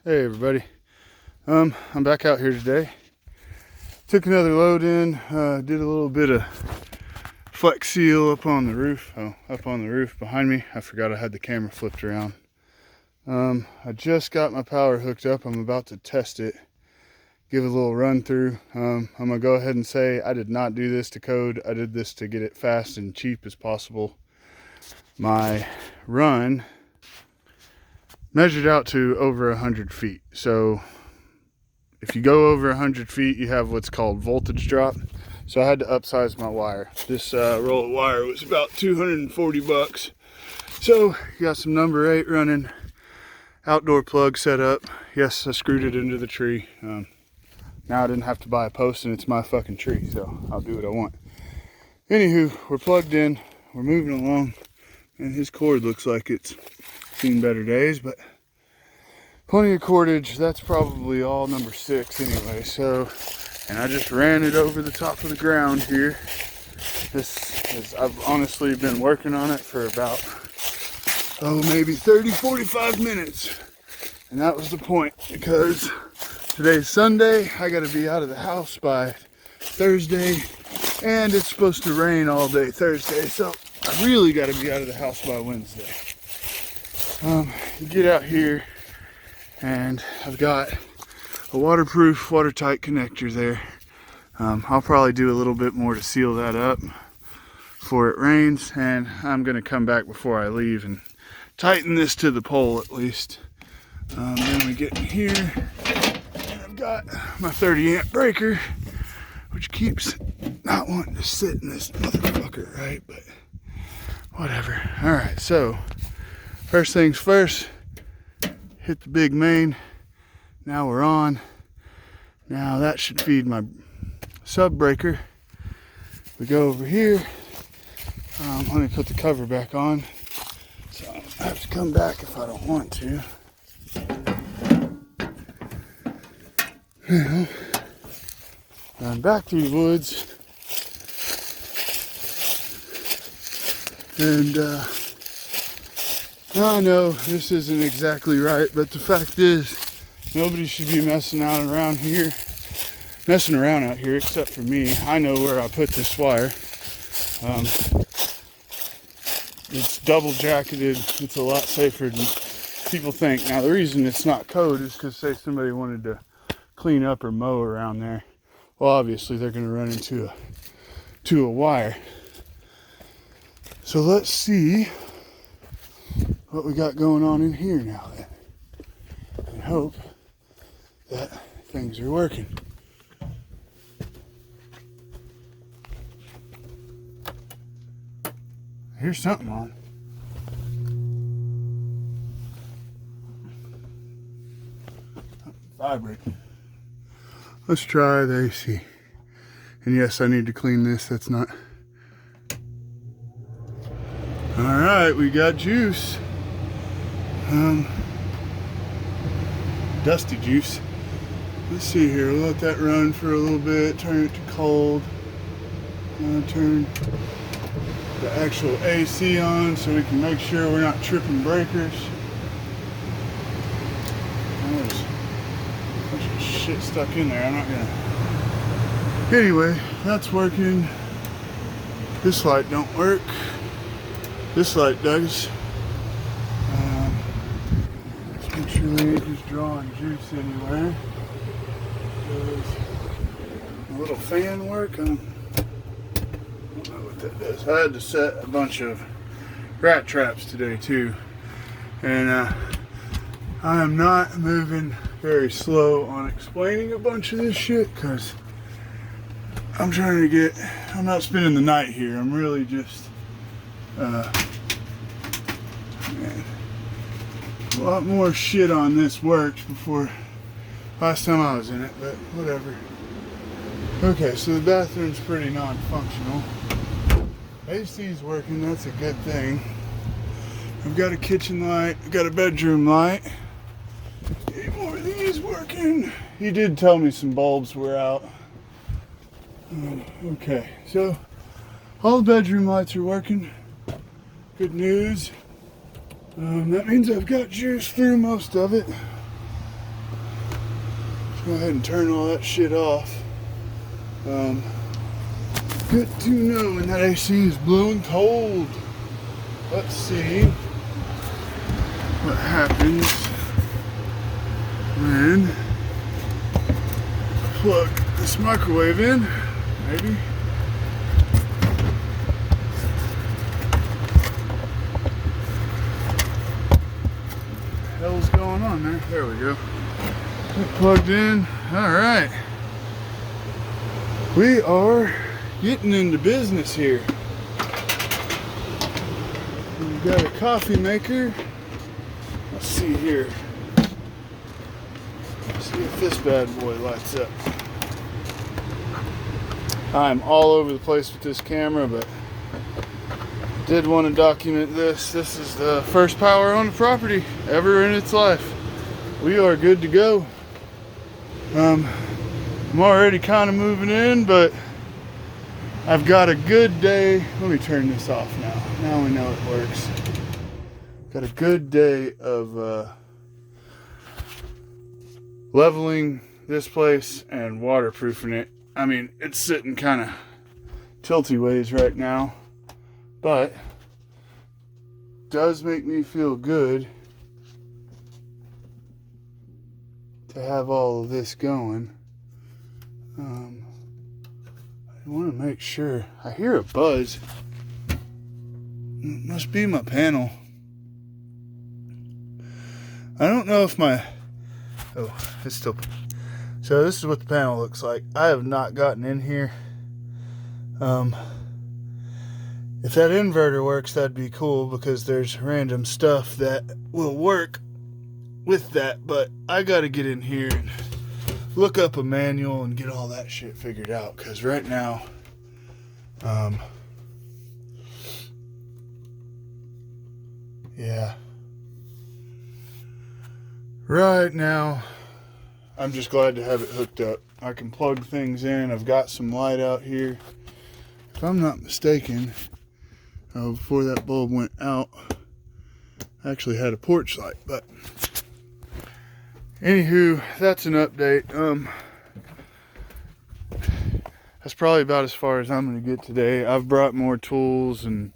Hey everybody, I'm back out here today. Took another load in, did a little bit of flex seal up on the roof. Up on the roof behind me. I forgot I had the camera flipped around. I just got my power hooked up. I'm about to test it, give it a little run through. I'm gonna go ahead and say I did not do this to code. I did this to get it fast and cheap as possible. My run measured out to over 100 feet. So if you go over 100 feet, you have what's called voltage drop. So I had to upsize my wire. This roll of wire was about 240 bucks. So you got some number 8 running, outdoor plug set up. Yes, I screwed it into the tree. Now I didn't have to buy a post and it's my fucking tree, so I'll do what I want. Anywho, we're plugged in, we're moving along, and his cord looks like it's seen better days, but plenty of cordage. That's probably all number 6 anyway. So, and I just ran it over the top of the ground here. I've honestly been working on it for about, maybe 30-45 minutes. And that was the point, because today's Sunday, I gotta be out of the house by Thursday, and it's supposed to rain all day Thursday, so I really gotta be out of the house by Wednesday. You get out here and I've got a waterproof, watertight connector there. I'll probably do a little bit more to seal that up before it rains, and I'm gonna come back before I leave and tighten this to the pole at least. Then we get in here and I've got my 30 amp breaker, which keeps not wanting to sit in this motherfucker, right? But whatever. All right, so first things first, hit the big main. Now we're on. Now that should feed my sub breaker. We go over here. Let me put the cover back on, so I have to come back if I don't want to. Now, run back through the woods, and I know this isn't exactly right, but the fact is, nobody should be messing around out here except for me. I know where I put this wire. It's double jacketed. It's a lot safer than people think. Now, the reason it's not code is because, say, somebody wanted to clean up or mow around there. Well, obviously, they're going to run into a wire. So let's see what we got going on in here now then, and hope that things are working. Here's something on. Vibrating. Let's try the AC. And yes, I need to clean this. That's not. All right, we got juice. Dusty juice. Let's see here. We'll let that run for a little bit. Turn it to cold. Turn the actual AC on so we can make sure we're not tripping breakers. There's a bunch of shit stuck in there. I'm not gonna. Anyway, that's working. This light don't work. This light does. Essentially, just drawing juice anywhere. Does a little fan work? I don't know what that does. I had to set a bunch of rat traps today too, and I am not moving very slow on explaining a bunch of this shit because I'm not spending the night here. I'm really just man, a lot more shit on this worked before last time I was in it, but whatever. Okay, so the bathroom's pretty non-functional. AC's working, that's a good thing. I've got a kitchen light, I've got a bedroom light. Any more of these working? He did tell me some bulbs were out. Okay, so all the bedroom lights are working. Good news. That means I've got juice through most of it. Go ahead and turn all that shit off. Good to know when that AC is blowing cold. Let's see what happens when I plug this microwave in, maybe. What the hell's going on there? There we go. Get plugged in. All right. We are getting into business here. We've got a coffee maker. Let's see here. Let's see if this bad boy lights up. I'm all over the place with this camera, but did want to document this. This is the first power on the property ever in its life. We are good to go. I'm already kind of moving in, but I've got a good day. Let me turn this off now. Now we know it works. Got a good day of leveling this place and waterproofing it. I mean, it's sitting kind of tilty ways right now, but does make me feel good to have all of this going. I want to make sure. I hear a buzz. It must be my panel. I don't know if my... Oh, it's still... So this is what the panel looks like. I have not gotten in here. If that inverter works, that'd be cool, because there's random stuff that will work with that, but I gotta get in here and look up a manual and get all that shit figured out, because right now yeah, right now I'm just glad to have it hooked up. I can plug things in. I've got some light out here. If I'm not mistaken, before that bulb went out, I actually had a porch light, but anywho, that's an update. That's probably about as far as I'm going to get today. I've brought more tools and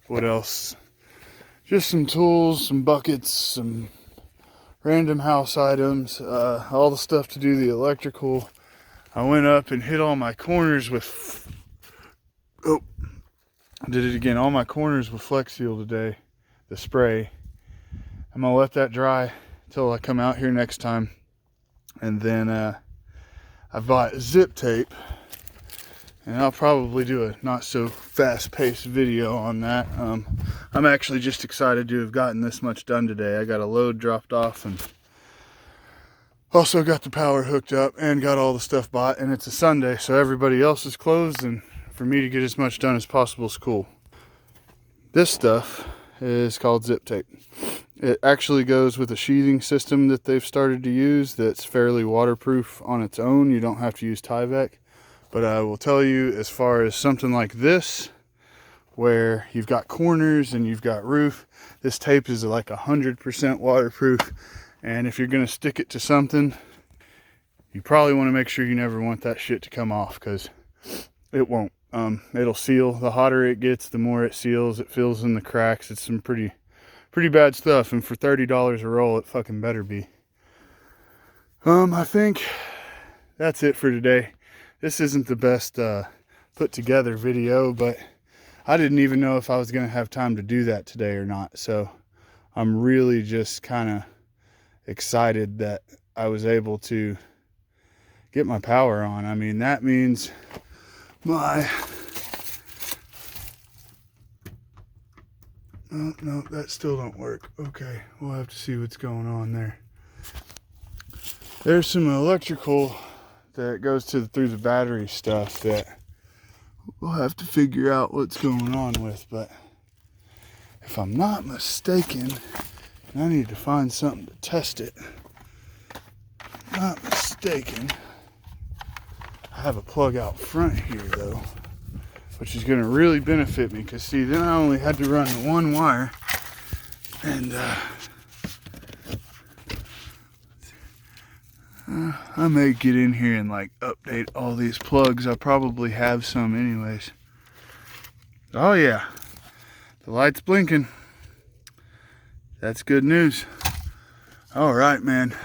what else? Just some tools, some buckets, some random house items, all the stuff to do the electrical. I went up and hit all my corners with... Oh, I did it again. All my corners with Flex Seal today, the spray. I'm gonna let that dry until I come out here next time, and then I bought zip tape, and I'll probably do a not so fast-paced video on that. I'm actually just excited to have gotten this much done today. I got a load dropped off, and also got the power hooked up, and got all the stuff bought. And it's a Sunday, so everybody else is closed, and for me to get as much done as possible is cool. This stuff is called zip tape. It actually goes with a sheathing system that they've started to use that's fairly waterproof on its own. You don't have to use Tyvek. But I will tell you, as far as something like this, where you've got corners and you've got roof, this tape is like 100% waterproof. And if you're going to stick it to something, you probably want to make sure you never want that shit to come off, because it won't. It'll seal. The hotter it gets, the more it seals. It fills in the cracks. It's some pretty bad stuff, and for $30 a roll, it fucking better be. I think that's it for today. This isn't the best put together video, but I didn't even know if I was gonna have time to do that today or not. So I'm really just kind of excited that I was able to get my power on. I mean, that means my... Oh, no, that still don't work. Okay, we'll have to see what's going on there. There's some electrical that goes through the battery stuff that we'll have to figure out what's going on with. But if I'm not mistaken, I need to find something to test it. If I'm not mistaken, I have a plug out front here though, which is going to really benefit me, because see, then I only had to run the one wire, and I may get in here and like update all these plugs. I probably have some anyways. Oh yeah, the light's blinking. That's good news. All right, man.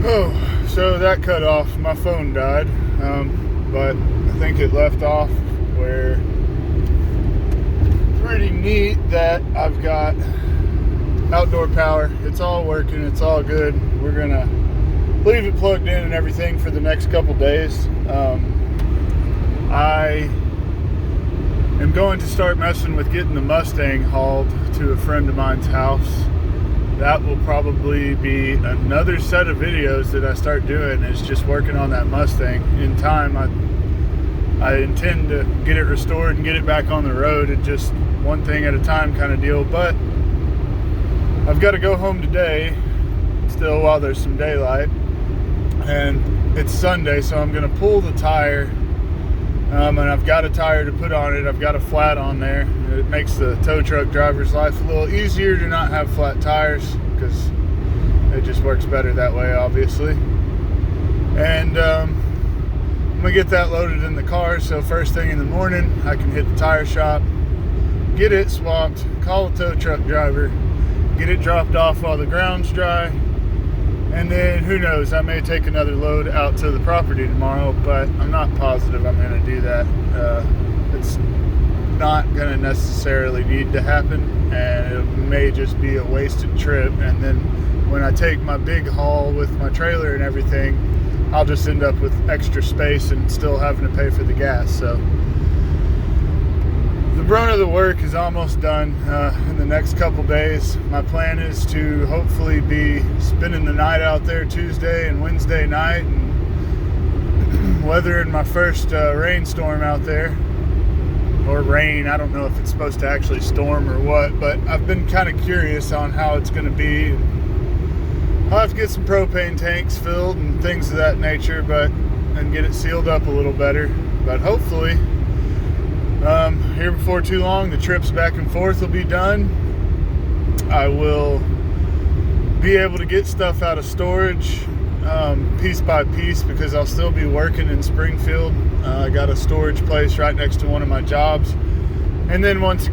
Oh, so that cut off. My phone died, but I think it left off where pretty neat that I've got outdoor power. It's all working. It's all good. We're gonna leave it plugged in and everything for the next couple days. I am going to start messing with getting the Mustang hauled to a friend of mine's house. That will probably be another set of videos that I start doing, is just working on that Mustang. In time, I intend to get it restored and get it back on the road. It's just one thing at a time kind of deal. But I've got to go home today, still while there's some daylight. And it's Sunday, so I'm going to pull the tire. And I've got a tire to put on it. I've got a flat on there. It makes the tow truck driver's life a little easier to not have flat tires, because it just works better that way, obviously. And I'm gonna get that loaded in the car, so first thing in the morning I can hit the tire shop, get it swapped, call a tow truck driver, get it dropped off while the ground's dry. And then, who knows, I may take another load out to the property tomorrow, but I'm not positive I'm going to do that. It's not going to necessarily need to happen, and it may just be a wasted trip. And then when I take my big haul with my trailer and everything, I'll just end up with extra space and still having to pay for the gas. So the brunt of the work is almost done. In the next couple days, my plan is to hopefully be spending the night out there Tuesday and Wednesday night, and weathering my first rainstorm out there. Or rain, I don't know if it's supposed to actually storm or what, but I've been kind of curious on how it's going to be. I'll have to get some propane tanks filled and things of that nature, and get it sealed up a little better. But hopefully, here before too long, the trips back and forth will be done. I will be able to get stuff out of storage piece by piece, because I'll still be working in Springfield. I got a storage place right next to one of my jobs. And then once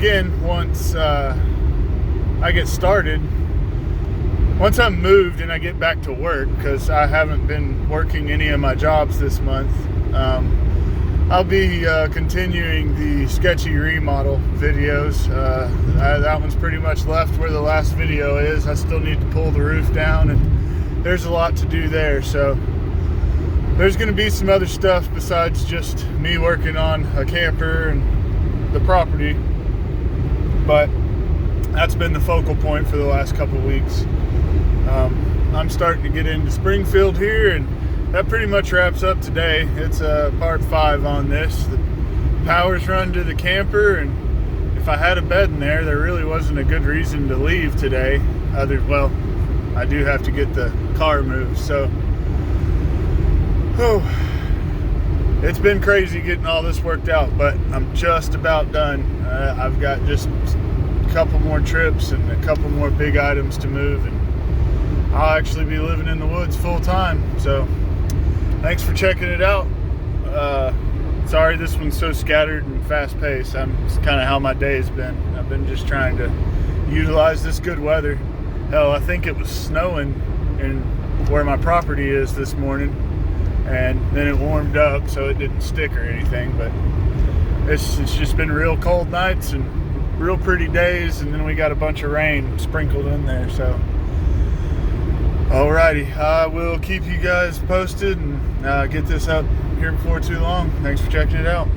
I get started, once I'm moved and I get back to work, because I haven't been working any of my jobs this month, I'll be continuing the sketchy remodel videos. That one's pretty much left where the last video is. I still need to pull the roof down, and there's a lot to do there. So there's going to be some other stuff besides just me working on a camper and the property. But that's been the focal point for the last couple of weeks. I'm starting to get into Springfield here, and that pretty much wraps up today. It's part 5 on this. The power's run to the camper, and if I had a bed in there, there really wasn't a good reason to leave today. Well, I do have to get the car moved, so it's been crazy getting all this worked out, but I'm just about done. I've got just a couple more trips and a couple more big items to move, and I'll actually be living in the woods full time. So thanks for checking it out. Sorry this one's so scattered and fast paced. It's kind of how my day has been. I've been just trying to utilize this good weather. Hell, I think it was snowing in where my property is this morning, and then it warmed up, so it didn't stick or anything. But it's just been real cold nights and real pretty days, and then we got a bunch of rain sprinkled in there. So alrighty, I will keep you guys posted and get this up here before too long. Thanks for checking it out.